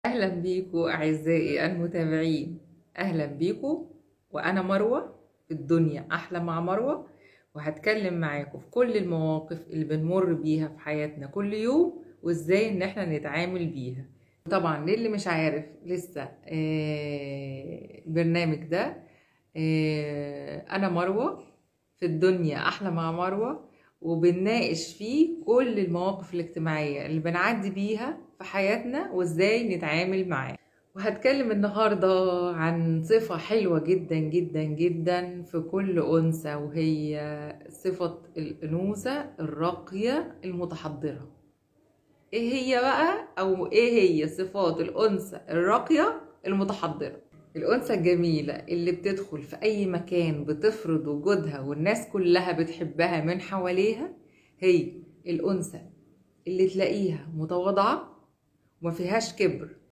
أهلا بيكم أعزائي المتابعين. أهلا بيكم. وأنا مروة، في الدنيا أحلى مع مروة، وهتكلم معاكم في كل المواقف اللي بنمر بيها في حياتنا كل يوم وإزاي إن احنا نتعامل بيها. طبعا للي مش عارف لسه البرنامج ده، أنا مروة، في الدنيا أحلى مع مروة، وبنناقش فيه كل المواقف الاجتماعية اللي بنعدي بيها في حياتنا وإزاي نتعامل معاها. وهتكلم النهاردة عن صفة حلوة جدا جدا جدا في كل أنثى، وهي صفة الأنوثة الراقية المتحضرة. ايه هي بقى، او ايه هي صفات الأنثى الراقية المتحضرة؟ الأنثى الجميلة اللي بتدخل في أي مكان بتفرض وجودها والناس كلها بتحبها من حواليها، هي الأنثى اللي تلاقيها متواضعة وما فيهاش كبر